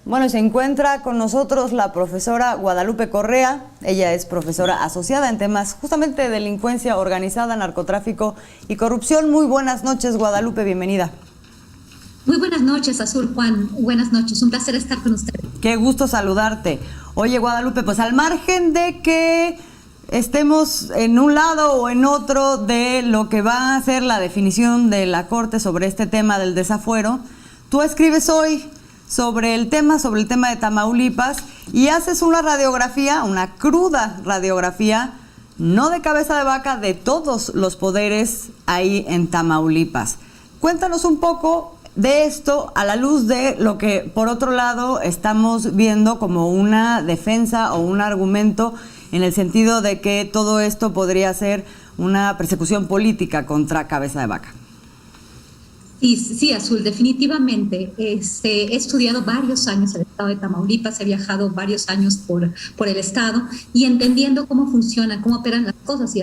Bueno, se encuentra con nosotros la profesora Guadalupe Correa. Ella es profesora asociada en temas justamente de delincuencia organizada, narcotráfico y corrupción. Muy buenas noches, Guadalupe, bienvenida. Muy buenas noches, Azul, Juan. Buenas noches, un placer estar con ustedes. Qué gusto saludarte. Oye, Guadalupe, pues al margen de que estemos en un lado o en otro de lo que va a ser la definición de la Corte sobre este tema del desafuero, tú escribes hoy sobre el tema de Tamaulipas y haces una radiografía, una cruda radiografía, no de cabeza de vaca, de todos los poderes ahí en Tamaulipas. Cuéntanos un poco de esto a la luz de lo que, por otro lado, estamos viendo como una defensa o un argumento en el sentido de que todo esto podría ser una persecución política contra cabeza de vaca. Sí, Azul, definitivamente. He estudiado varios años el estado de Tamaulipas, he viajado varios años por el estado y entendiendo cómo funcionan, cómo operan las cosas. Y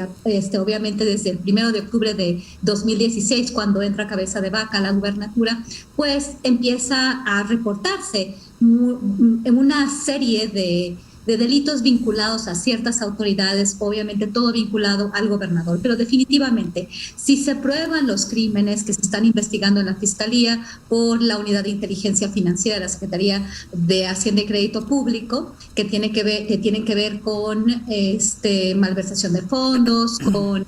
obviamente desde el 1 de octubre de 2016, cuando entra cabeza de vaca a la gubernatura, pues empieza a reportarse en una serie de delitos vinculados a ciertas autoridades, obviamente todo vinculado al gobernador, pero definitivamente, si se prueban los crímenes que se están investigando en la Fiscalía por la Unidad de Inteligencia Financiera de la Secretaría de Hacienda y Crédito Público, que tienen que ver con malversación de fondos, con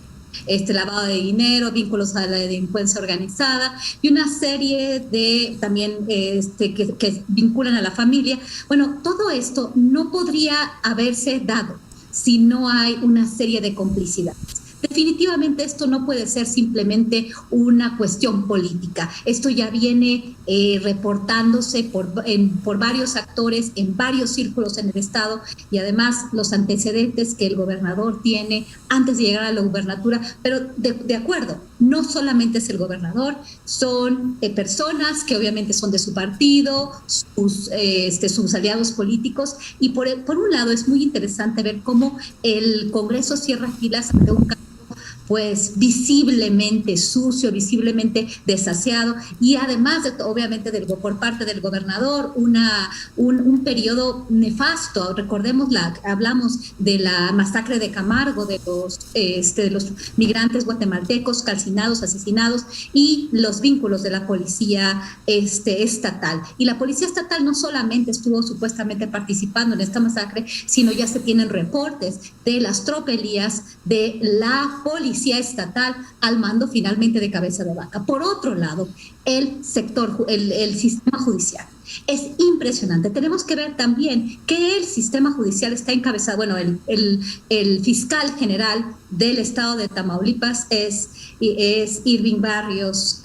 lavado de dinero, vínculos a la delincuencia organizada y una serie de también que vinculan a la familia. Bueno, todo esto no podría haberse dado si no hay una serie de complicidades. Definitivamente esto no puede ser simplemente una cuestión política. Esto ya viene reportándose por varios actores en varios círculos en el estado y además los antecedentes que el gobernador tiene antes de llegar a la gubernatura. Pero de acuerdo, no solamente es el gobernador, son personas que obviamente son de su partido, sus aliados políticos y por un lado es muy interesante ver cómo el Congreso cierra filas ante un caso pues visiblemente sucio, visiblemente desaseado y además obviamente por parte del gobernador un periodo nefasto. Recordemos, hablamos de la masacre de Camargo, de los migrantes guatemaltecos calcinados, asesinados y los vínculos de la policía estatal. Y la policía estatal no solamente estuvo supuestamente participando en esta masacre, sino ya se tienen reportes de las tropelías de la policía estatal al mando finalmente de cabeza de vaca. Por otro lado, el sistema judicial. Es impresionante. Tenemos que ver también que el sistema judicial está encabezado, bueno, el fiscal general del estado de Tamaulipas es Irving Barrios,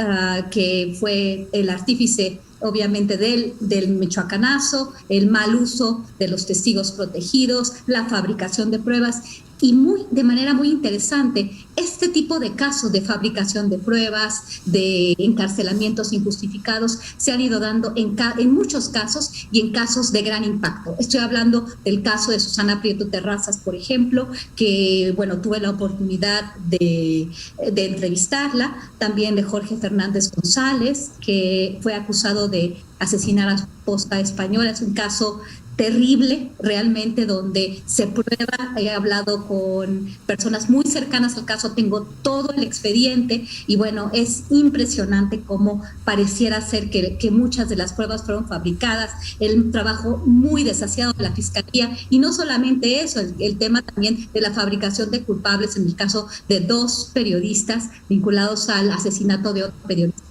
que fue el artífice obviamente del michoacanazo, el mal uso de los testigos protegidos, la fabricación de pruebas y de manera muy interesante, este tipo de casos de fabricación de pruebas, de encarcelamientos injustificados, se han ido dando en muchos casos y en casos de gran impacto. Estoy hablando del caso de Susana Prieto Terrazas, por ejemplo, que bueno, tuve la oportunidad de entrevistarla, también de Jorge Fernández González, que fue acusado de asesinar a su esposa española. Es un caso terrible realmente donde se prueba. He hablado con personas muy cercanas al caso, tengo todo el expediente y bueno, es impresionante cómo pareciera ser que muchas de las pruebas fueron fabricadas, el trabajo muy desasiado de la Fiscalía y no solamente eso, el tema también de la fabricación de culpables en el caso de 2 periodistas vinculados al asesinato de otro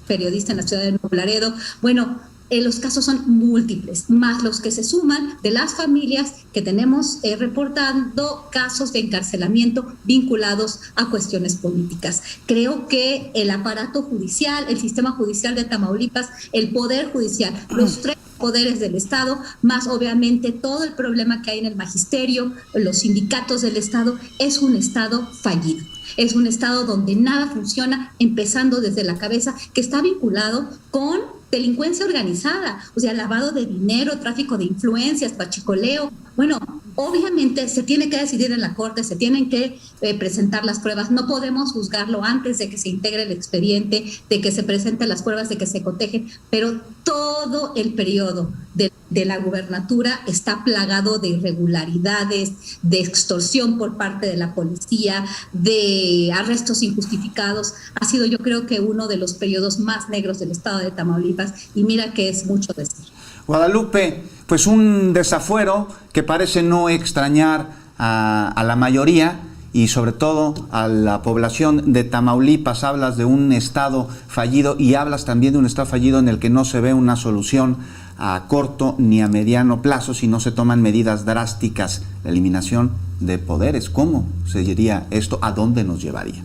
periodista en la ciudad de Nuevo Laredo. Bueno, los casos son múltiples, más los que se suman de las familias que tenemos reportando casos de encarcelamiento vinculados a cuestiones políticas. Creo que el aparato judicial, el sistema judicial de Tamaulipas, el poder judicial, los 3 poderes del Estado, más obviamente todo el problema que hay en el magisterio, los sindicatos del Estado, es un Estado fallido. Es un Estado donde nada funciona, empezando desde la cabeza, que está vinculado con delincuencia organizada, o sea, lavado de dinero, tráfico de influencias, pachicoleo. Bueno, obviamente se tiene que decidir en la Corte, se tienen que presentar las pruebas. No podemos juzgarlo antes de que se integre el expediente, de que se presenten las pruebas, de que se cotejen, pero todo el periodo de de la gubernatura está plagado de irregularidades, de extorsión por parte de la policía, de arrestos injustificados. Ha sido, yo creo que uno de los periodos más negros del estado de Tamaulipas, y mira que es mucho decir. Guadalupe, pues un desafuero que parece no extrañar a la mayoría y sobre todo a la población de Tamaulipas. Hablas de un estado fallido y hablas también de un estado fallido en el que no se ve una solución a corto ni a mediano plazo si no se toman medidas drásticas. La eliminación de poderes, ¿cómo sería esto? ¿A dónde nos llevaría?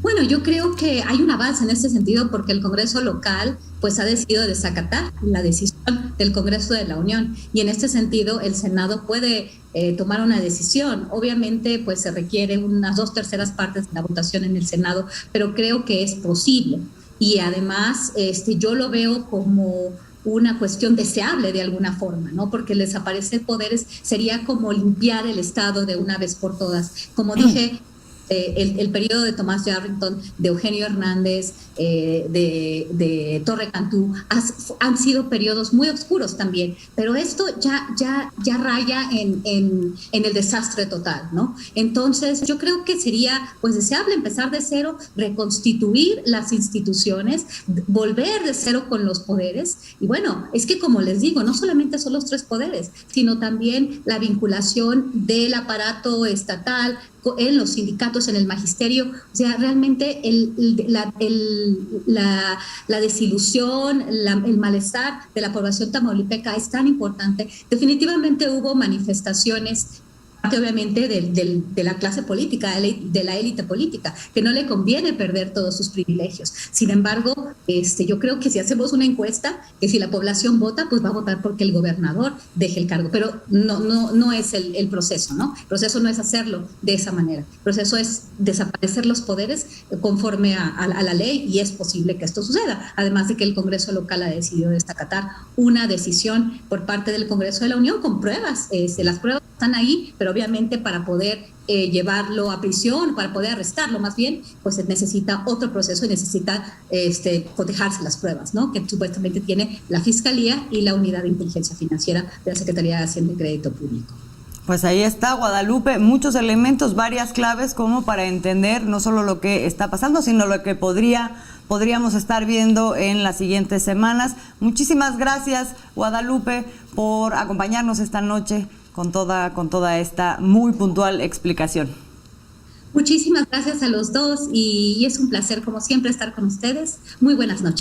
Bueno, yo creo que hay un avance en este sentido porque el Congreso local pues ha decidido desacatar la decisión del Congreso de la Unión, y en este sentido el Senado puede tomar una decisión. Obviamente pues se requiere unas 2/3 partes de la votación en el Senado, pero creo que es posible, y además yo lo veo como una cuestión deseable de alguna forma, ¿no? Porque el desaparecer poderes sería como limpiar el Estado de una vez por todas. Como dije, el periodo de Tomás Yarrington, de Eugenio Hernández, de Torre Cantú, han sido periodos muy oscuros también, pero esto ya raya en el desastre total, ¿no? Entonces yo creo que sería pues deseable empezar de cero, reconstituir las instituciones, volver de cero con los poderes, y bueno, es que como les digo, no solamente son los 3 poderes, sino también la vinculación del aparato estatal en los sindicatos, en el magisterio. O sea, realmente la desilusión, el malestar de la población tamaulipeca es tan importante. Definitivamente hubo manifestaciones, obviamente de la clase política, de la élite política, que no le conviene perder todos sus privilegios. Sin embargo, yo creo que si hacemos una encuesta, que si la población vota, pues va a votar porque el gobernador deje el cargo, pero no es el proceso, ¿no? El proceso no es hacerlo de esa manera. El proceso es desaparecer los poderes conforme a la ley, y es posible que esto suceda, además de que el Congreso local ha decidido desacatar una decisión por parte del Congreso de la Unión con pruebas. Las pruebas están ahí, pero obviamente para poder llevarlo a prisión, para poder arrestarlo más bien, pues se necesita otro proceso y necesita cotejarse las pruebas, ¿no? Que supuestamente tiene la Fiscalía y la Unidad de Inteligencia Financiera de la Secretaría de Hacienda y Crédito Público. Pues ahí está, Guadalupe, muchos elementos, varias claves como para entender no solo lo que está pasando, sino lo que podríamos estar viendo en las siguientes semanas. Muchísimas gracias, Guadalupe, por acompañarnos esta noche con toda esta muy puntual explicación. Muchísimas gracias a los dos, y es un placer como siempre estar con ustedes. Muy buenas noches.